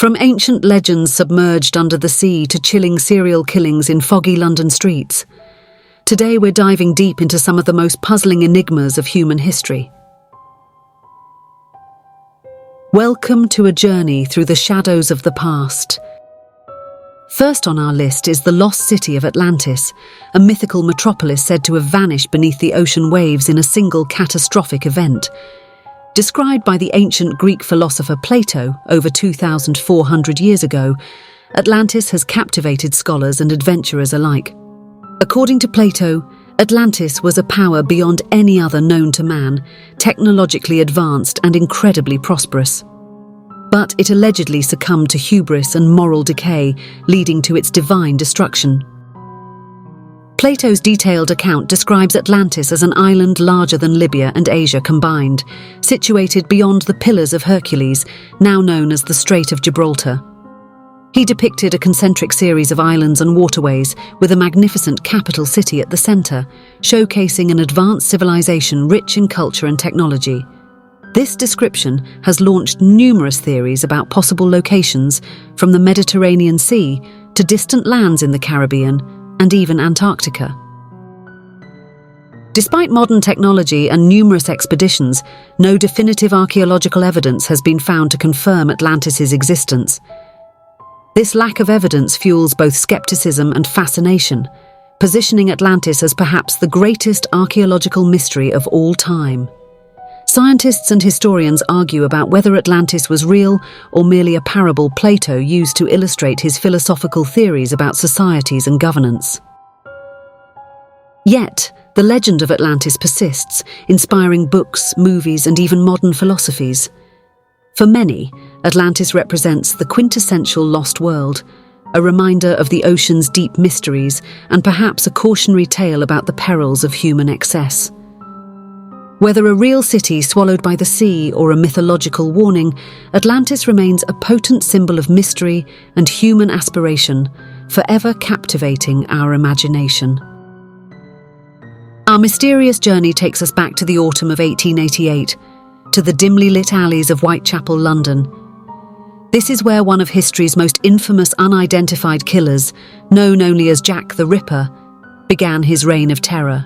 From ancient legends submerged under the sea to chilling serial killings in foggy London streets, today we're diving deep into some of the most puzzling enigmas of human history. Welcome to a journey through the shadows of the past. First on our list is the lost city of Atlantis, a mythical metropolis said to have vanished beneath the ocean waves in a single catastrophic event. Described by the ancient Greek philosopher Plato over 2,400 years ago, Atlantis has captivated scholars and adventurers alike. According to Plato, Atlantis was a power beyond any other known to man, technologically advanced and incredibly prosperous. But it allegedly succumbed to hubris and moral decay, leading to its divine destruction. Plato's detailed account describes Atlantis as an island larger than Libya and Asia combined, situated beyond the Pillars of Hercules, now known as the Strait of Gibraltar. He depicted a concentric series of islands and waterways with a magnificent capital city at the center, showcasing an advanced civilization rich in culture and technology. This description has launched numerous theories about possible locations, from the Mediterranean Sea to distant lands in the Caribbean and even Antarctica. Despite modern technology and numerous expeditions, no definitive archaeological evidence has been found to confirm Atlantis' existence. This lack of evidence fuels both skepticism and fascination, positioning Atlantis as perhaps the greatest archaeological mystery of all time. Scientists and historians argue about whether Atlantis was real or merely a parable Plato used to illustrate his philosophical theories about societies and governance. Yet, the legend of Atlantis persists, inspiring books, movies, and even modern philosophies. For many, Atlantis represents the quintessential lost world, a reminder of the ocean's deep mysteries and perhaps a cautionary tale about the perils of human excess. Whether a real city swallowed by the sea or a mythological warning, Atlantis remains a potent symbol of mystery and human aspiration, forever captivating our imagination. Our mysterious journey takes us back to the autumn of 1888, to the dimly lit alleys of Whitechapel, London. This is where one of history's most infamous unidentified killers, known only as Jack the Ripper, began his reign of terror.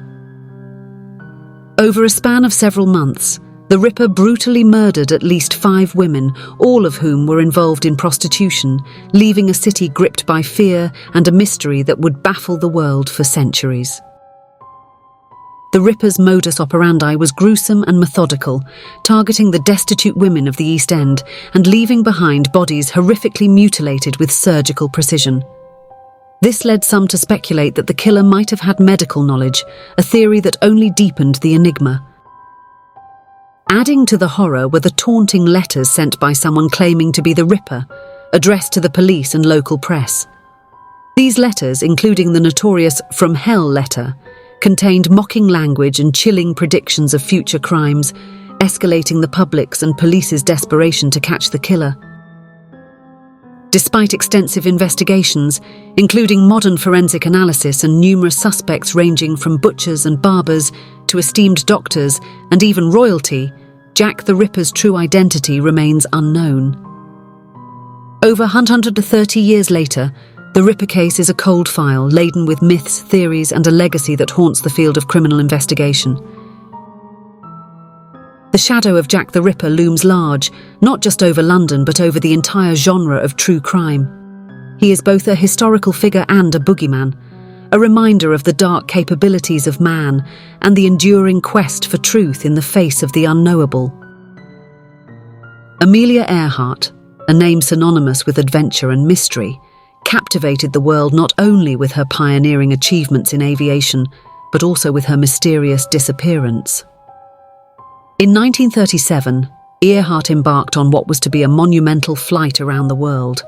Over a span of several months, the Ripper brutally murdered at least 5 women, all of whom were involved in prostitution, leaving a city gripped by fear and a mystery that would baffle the world for centuries. The Ripper's modus operandi was gruesome and methodical, targeting the destitute women of the East End and leaving behind bodies horrifically mutilated with surgical precision. This led some to speculate that the killer might have had medical knowledge, a theory that only deepened the enigma. Adding to the horror were the taunting letters sent by someone claiming to be the Ripper, addressed to the police and local press. These letters, including the notorious "From Hell" letter, contained mocking language and chilling predictions of future crimes, escalating the public's and police's desperation to catch the killer. Despite extensive investigations, including modern forensic analysis and numerous suspects ranging from butchers and barbers to esteemed doctors and even royalty, Jack the Ripper's true identity remains unknown. Over 130 years later, the Ripper case is a cold file laden with myths, theories, and a legacy that haunts the field of criminal investigation. The shadow of Jack the Ripper looms large, not just over London but over the entire genre of true crime. He is both a historical figure and a boogeyman, a reminder of the dark capabilities of man and the enduring quest for truth in the face of the unknowable. Amelia Earhart, a name synonymous with adventure and mystery, captivated the world not only with her pioneering achievements in aviation, but also with her mysterious disappearance. In 1937, Earhart embarked on what was to be a monumental flight around the world.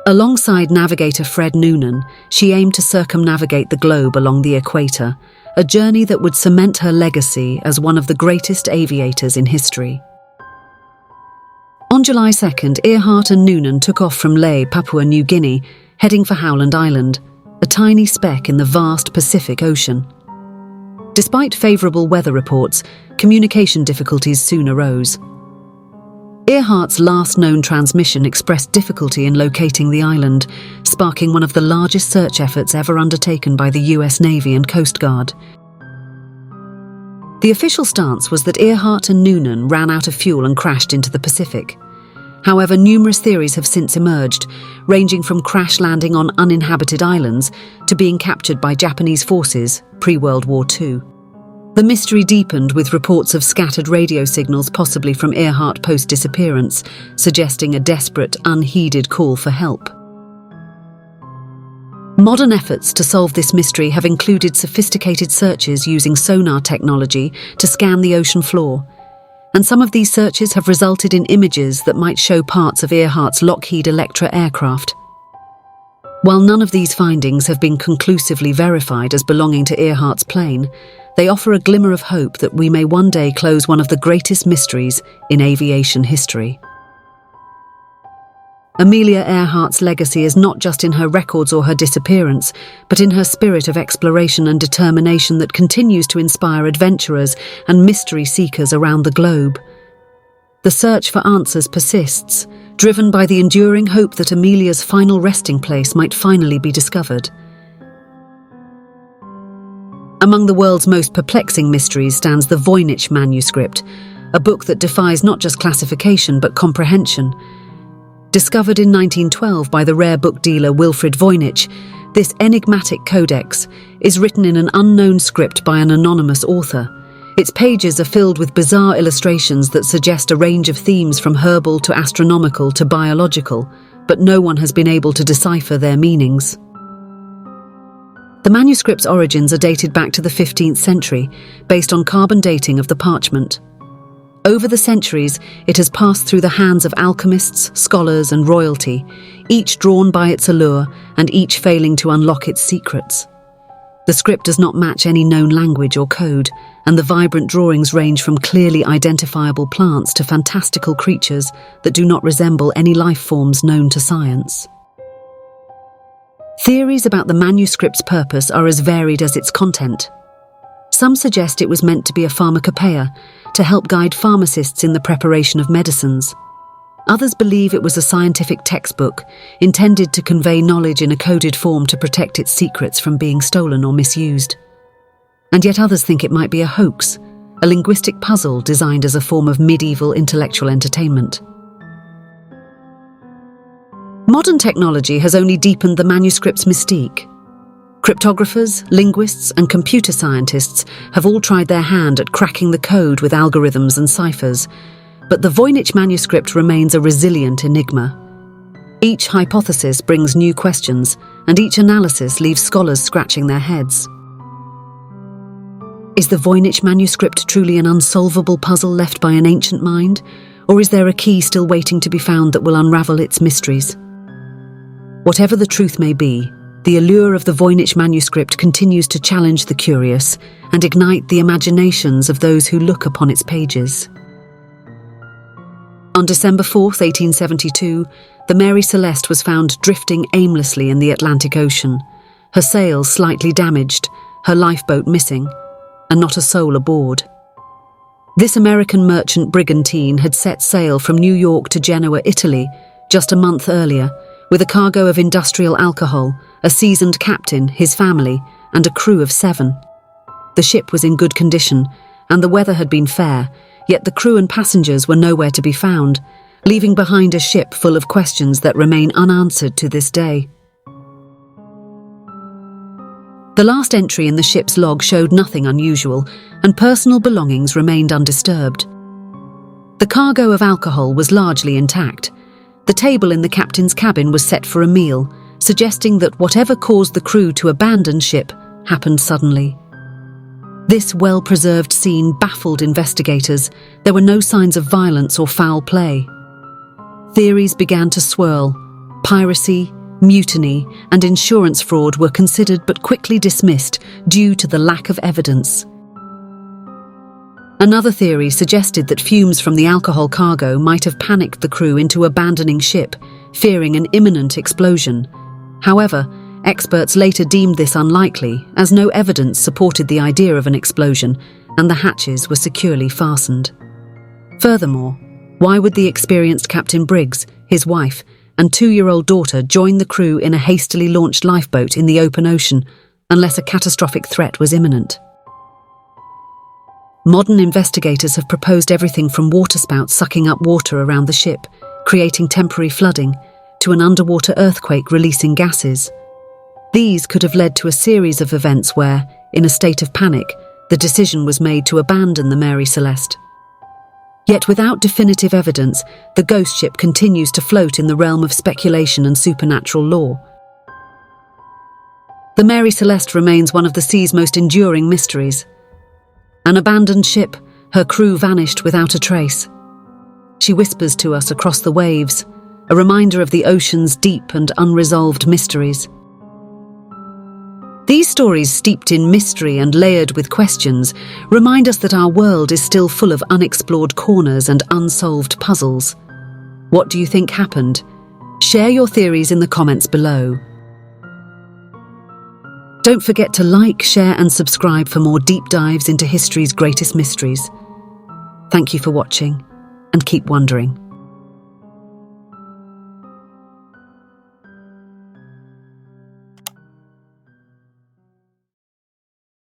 Alongside navigator Fred Noonan, she aimed to circumnavigate the globe along the equator, a journey that would cement her legacy as one of the greatest aviators in history. On July 2nd, Earhart and Noonan took off from Lae, Papua New Guinea, heading for Howland Island, a tiny speck in the vast Pacific Ocean. Despite favourable weather reports, communication difficulties soon arose. Earhart's last known transmission expressed difficulty in locating the island, sparking one of the largest search efforts ever undertaken by the US Navy and Coast Guard. The official stance was that Earhart and Noonan ran out of fuel and crashed into the Pacific. However, numerous theories have since emerged, ranging from crash landing on uninhabited islands to being captured by Japanese forces pre-World War II. The mystery deepened with reports of scattered radio signals possibly from Earhart post-disappearance, suggesting a desperate, unheeded call for help. Modern efforts to solve this mystery have included sophisticated searches using sonar technology to scan the ocean floor, and some of these searches have resulted in images that might show parts of Earhart's Lockheed Electra aircraft. While none of these findings have been conclusively verified as belonging to Earhart's plane, they offer a glimmer of hope that we may one day close one of the greatest mysteries in aviation history. Amelia Earhart's legacy is not just in her records or her disappearance, but in her spirit of exploration and determination that continues to inspire adventurers and mystery seekers around the globe. The search for answers persists, driven by the enduring hope that Amelia's final resting place might finally be discovered. Among the world's most perplexing mysteries stands the Voynich manuscript, a book that defies not just classification but comprehension. Discovered in 1912 by the rare book dealer Wilfrid Voynich, this enigmatic codex is written in an unknown script by an anonymous author. Its pages are filled with bizarre illustrations that suggest a range of themes from herbal to astronomical to biological, but no one has been able to decipher their meanings. The manuscript's origins are dated back to the 15th century, based on carbon dating of the parchment. Over the centuries, it has passed through the hands of alchemists, scholars, and royalty, each drawn by its allure and each failing to unlock its secrets. The script does not match any known language or code, and the vibrant drawings range from clearly identifiable plants to fantastical creatures that do not resemble any life forms known to science. Theories about the manuscript's purpose are as varied as its content. Some suggest it was meant to be a pharmacopoeia, to help guide pharmacists in the preparation of medicines. Others believe it was a scientific textbook, intended to convey knowledge in a coded form to protect its secrets from being stolen or misused. And yet others think it might be a hoax, a linguistic puzzle designed as a form of medieval intellectual entertainment. Modern technology has only deepened the manuscript's mystique. Cryptographers, linguists, and computer scientists have all tried their hand at cracking the code with algorithms and ciphers, but the Voynich manuscript remains a resilient enigma. Each hypothesis brings new questions, and each analysis leaves scholars scratching their heads. Is the Voynich manuscript truly an unsolvable puzzle left by an ancient mind, or is there a key still waiting to be found that will unravel its mysteries? Whatever the truth may be, the allure of the Voynich manuscript continues to challenge the curious and ignite the imaginations of those who look upon its pages. On December 4, 1872, the Mary Celeste was found drifting aimlessly in the Atlantic Ocean, her sails slightly damaged, her lifeboat missing, and not a soul aboard. This American merchant brigantine had set sail from New York to Genoa, Italy, just a month earlier, with a cargo of industrial alcohol, a seasoned captain, his family, and a crew of 7. The ship was in good condition, and the weather had been fair, yet the crew and passengers were nowhere to be found, leaving behind a ship full of questions that remain unanswered to this day. The last entry in the ship's log showed nothing unusual, and personal belongings remained undisturbed. The cargo of alcohol was largely intact. The table in the captain's cabin was set for a meal, suggesting that whatever caused the crew to abandon ship happened suddenly. This well-preserved scene baffled investigators. There were no signs of violence or foul play. Theories began to swirl. Piracy, mutiny, and insurance fraud were considered but quickly dismissed due to the lack of evidence. Another theory suggested that fumes from the alcohol cargo might have panicked the crew into abandoning ship, fearing an imminent explosion. However, experts later deemed this unlikely, as no evidence supported the idea of an explosion, and the hatches were securely fastened. Furthermore, Why would the experienced Captain Briggs, his wife, and 2-year-old daughter join the crew in a hastily launched lifeboat in the open ocean unless a catastrophic threat was imminent? Modern investigators have proposed everything from waterspouts sucking up water around the ship, creating temporary flooding, to an underwater earthquake releasing gases. These could have led to a series of events where, in a state of panic, the decision was made to abandon the Mary Celeste. Yet without definitive evidence, the ghost ship continues to float in the realm of speculation and supernatural lore. The Mary Celeste remains one of the sea's most enduring mysteries. An abandoned ship, her crew vanished without a trace. She whispers to us across the waves, a reminder of the ocean's deep and unresolved mysteries. These stories, steeped in mystery and layered with questions, remind us that our world is still full of unexplored corners and unsolved puzzles. What do you think happened? Share your theories in the comments below. Don't forget to like, share and subscribe for more deep dives into history's greatest mysteries. Thank you for watching, and keep wondering.